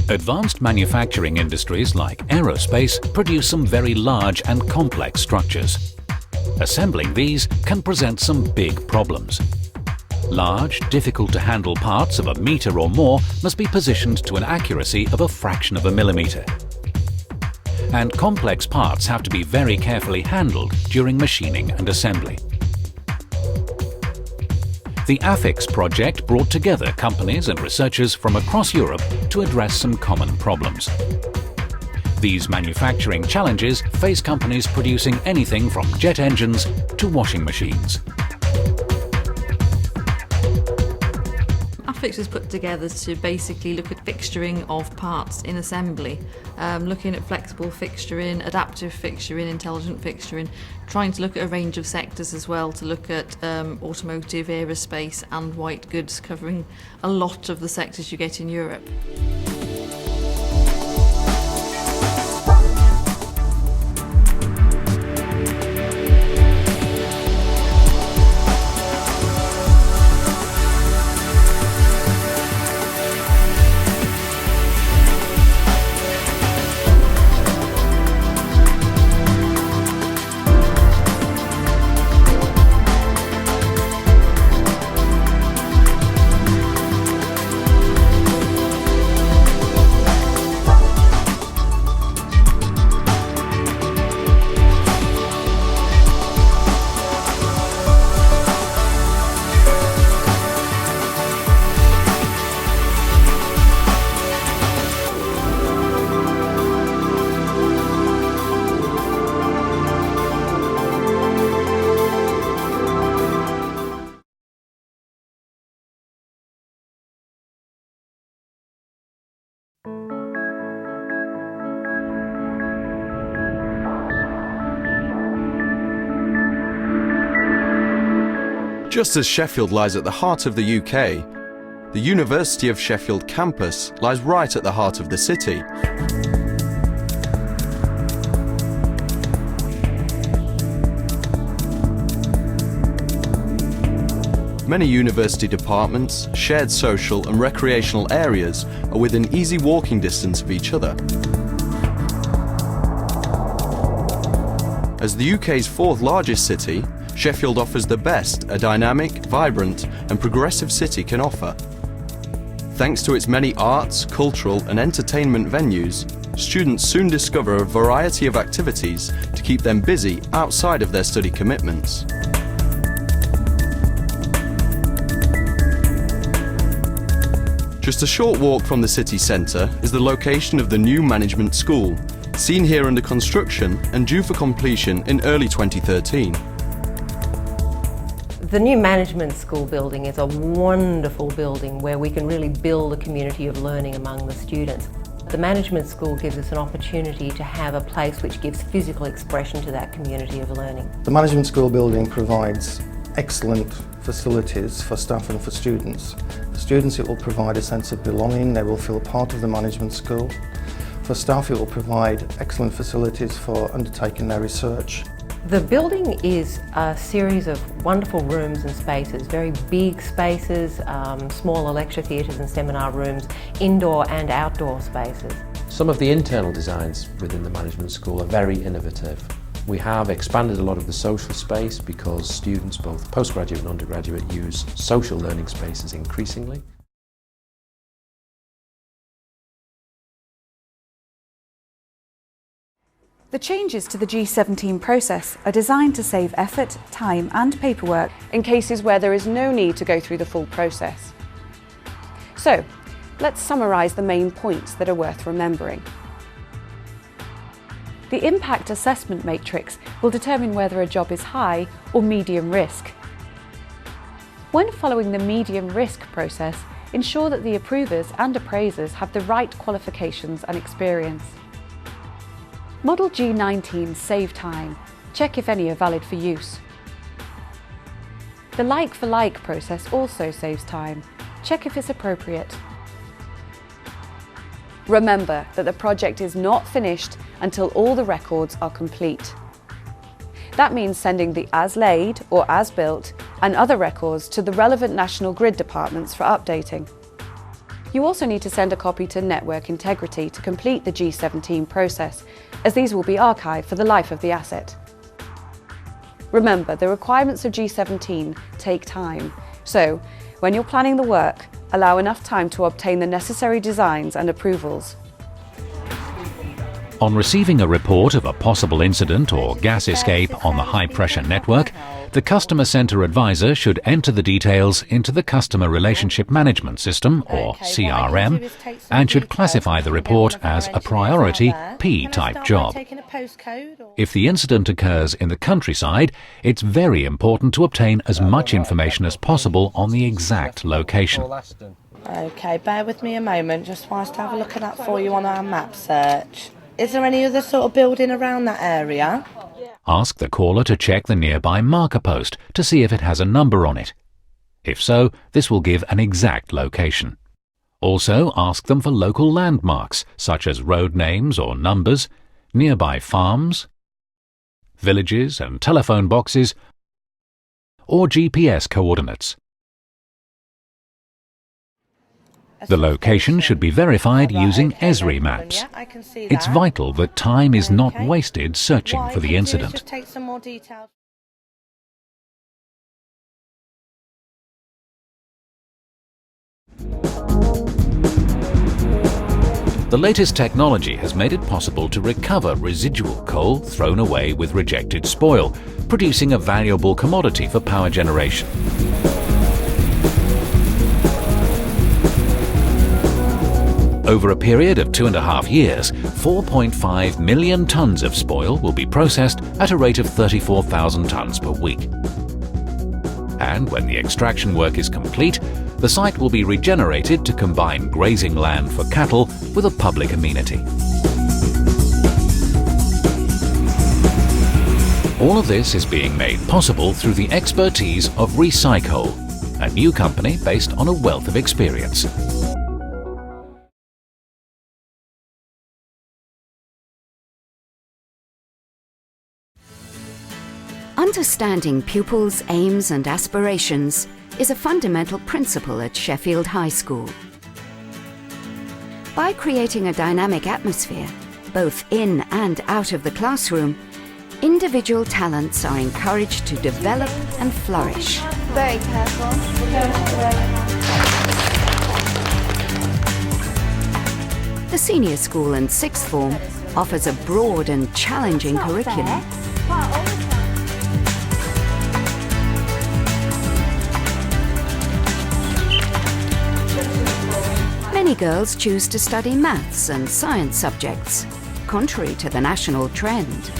Advanced manufacturing industries like aerospace produce some very large and complex structures. Assembling these can present some big problems. Large, difficult-to-handle parts of a metre or more must be positioned to an accuracy of a fraction of a millimetre. And complex parts have to be very carefully handled during machining and assembly. The AFIX project brought together companies and researchers from across Europe to address some common problems. These manufacturing challenges face companies producing anything from jet engines to washing machines. AFIX was put together to basically look at fixturing of parts in assembly, looking at flexible fixturing, adaptive fixturing, intelligent fixturing, trying to look at a range of sectors as well, to look at automotive, aerospace and white goods, covering a lot of the sectors you get in Europe. Just as Sheffield lies at the heart of the UK, the University of Sheffield campus lies right at the heart of the city. Many university departments, shared social and recreational areas are within easy walking distance of each other. As the UK's fourth largest city, Sheffield offers the best a dynamic, vibrant and progressive city can offer. Thanks to its many arts, cultural and entertainment venues, students soon discover a variety of activities to keep them busy outside of their study commitments. Just a short walk from the city centre is the location of the new management school, seen here under construction and due for completion in early 2013. The new management school building is a wonderful building where we can really build a community of learning among the students. The management school gives us an opportunity to have a place which gives physical expression to that community of learning. The management school building provides excellent facilities for staff and for students. For students it will provide a sense of belonging, they will feel part of the management school. For staff it will provide excellent facilities for undertaking their research. The building is a series of wonderful rooms and spaces, very big spaces, smaller lecture theatres and seminar rooms, indoor and outdoor spaces. Some of the internal designs within the management school are very innovative. We have expanded a lot of the social space because students, both postgraduate and undergraduate, use social learning spaces increasingly. The changes to the G17 process are designed to save effort, time and paperwork in cases where there is no need to go through the full process. So, let's summarise the main points that are worth remembering. The impact assessment matrix will determine whether a job is high or medium risk. When following the medium risk process, ensure that the approvers and appraisers have the right qualifications and experience. Model G19 save time. Check if any are valid for use. The like-for-like process also saves time. Check if it's appropriate. Remember that the project is not finished until all the records are complete. That means sending the as laid or as built and other records to the relevant national grid departments for updating. You also need to send a copy to Network Integrity to complete the G17 process, as these will be archived for the life of the asset. Remember, the requirements of G17 take time, so when you're planning the work, allow enough time to obtain the necessary designs and approvals. On receiving a report of a possible incident or gas escape on the high-pressure network, the Customer Centre Advisor should enter the details into the Customer Relationship Management System, or CRM, and should classify the report as a priority P-type job. If the incident occurs in the countryside, it's very important to obtain as much information as possible on the exact location. Okay, bear with me a moment, just whilst I have a look at that for you on our map search. Is there any other sort of building around that area? Ask the caller to check the nearby marker post to see if it has a number on it. If so, this will give an exact location. Also, ask them for local landmarks, such as road names or numbers, nearby farms, villages and telephone boxes, or GPS coordinates. The location should be verified using Esri maps. It's vital that time is not wasted searching for the incident. The latest technology has made it possible to recover residual coal thrown away with rejected spoil, producing a valuable commodity for power generation. Over a period of 2.5 years, 4.5 million tonnes of spoil will be processed at a rate of 34,000 tonnes per week. And when the extraction work is complete, the site will be regenerated to combine grazing land for cattle with a public amenity. All of this is being made possible through the expertise of Recycle, a new company based on a wealth of experience. Understanding pupils' aims and aspirations is a fundamental principle at Sheffield High School. By creating a dynamic atmosphere, both in and out of the classroom, individual talents are encouraged to develop and flourish. Very careful. The senior school and sixth form offers a broad and challenging curriculum. Many girls choose to study maths and science subjects, contrary to the national trend.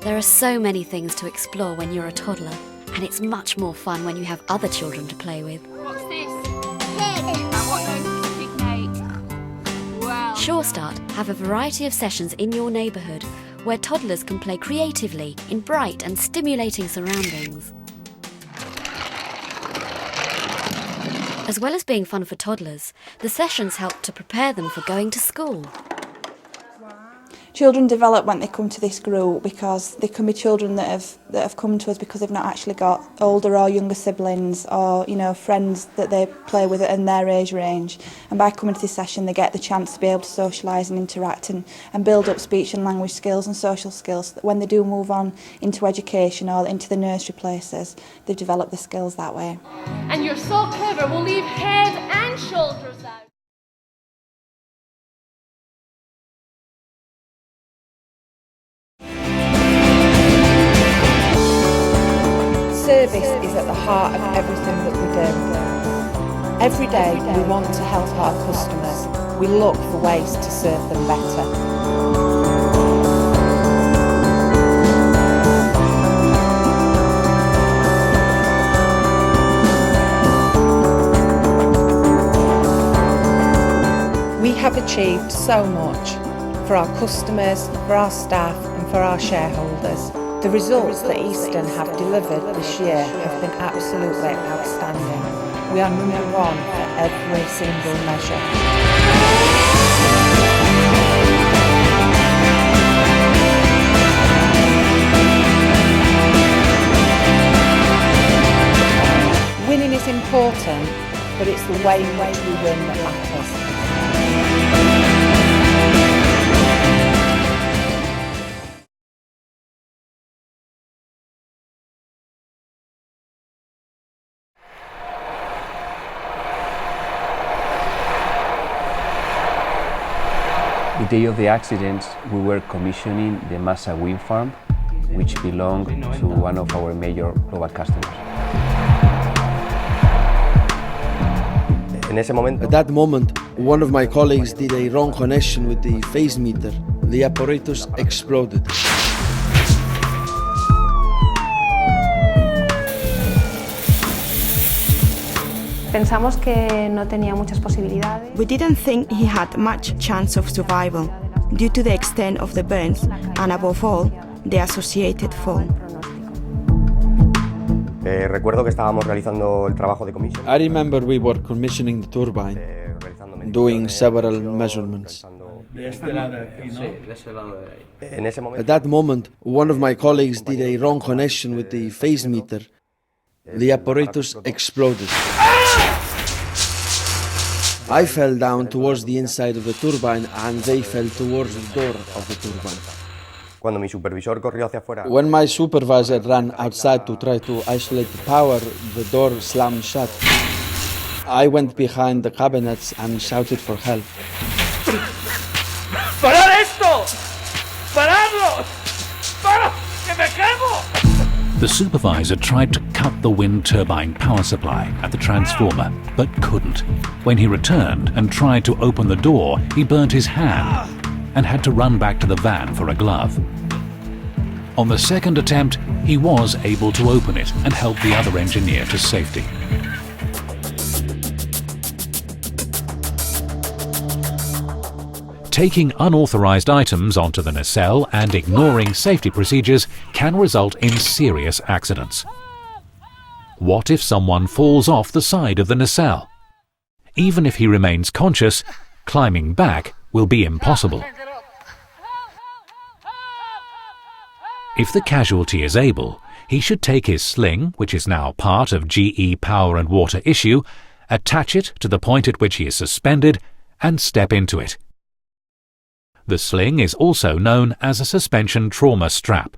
There are so many things to explore when you're a toddler, and it's much more fun when you have other children to play with. What's this? Pig! And what noise does pig make? Well... Sure Start have a variety of sessions in your neighbourhood where toddlers can play creatively in bright and stimulating surroundings. As well as being fun for toddlers, the sessions help to prepare them for going to school. Children develop when they come to this group because they can be children that have come to us because they've not actually got older or younger siblings or friends that they play with in their age range, and by coming to this session they get the chance to be able to socialise and interact and build up speech and language skills and social skills so that when they do move on into education or into the nursery places they've developed the skills that way. And you're so clever, we'll leave head and shoulders out. Service is at the heart of everything that we do. Every day we want to help our customers. We look for ways to serve them better. We have achieved so much for our customers, for our staff and for our shareholders. The results that Eastern have delivered this year have been absolutely outstanding. We are number one for every single measure. Winning is important, but it's the way in which we win that matters. The day of the accident, we were commissioning the Massa wind farm, which belonged to one of our major global customers. At that moment, one of my colleagues did a wrong connection with the phase meter. The apparatus exploded. Pensamos que no tenía muchas posibilidades. We didn't think he had much chance of survival due to the extent of the burns and, above all, the associated fall. Recuerdo que estábamos realizando el trabajo de commission. I remember we were commissioning the turbine, doing several measurements. At that moment, one of my colleagues did a wrong connection with the phase meter. The apparatus exploded. I fell down towards the inside of the turbine and they fell towards the door of the turbine. When my supervisor ran outside to try to isolate the power, the door slammed shut. I went behind the cabinets and shouted for help. ¡Parad esto! ¡Paradlo! ¡Para! ¡Que me quemo! The supervisor tried to cut the wind turbine power supply at the transformer, but couldn't. When he returned and tried to open the door, he burnt his hand and had to run back to the van for a glove. On the second attempt, he was able to open it and help the other engineer to safety. Taking unauthorized items onto the nacelle and ignoring safety procedures can result in serious accidents. What if someone falls off the side of the nacelle? Even if he remains conscious, climbing back will be impossible. If the casualty is able, he should take his sling, which is now part of GE Power and Water issue, attach it to the point at which he is suspended, and step into it. The sling is also known as a suspension trauma strap.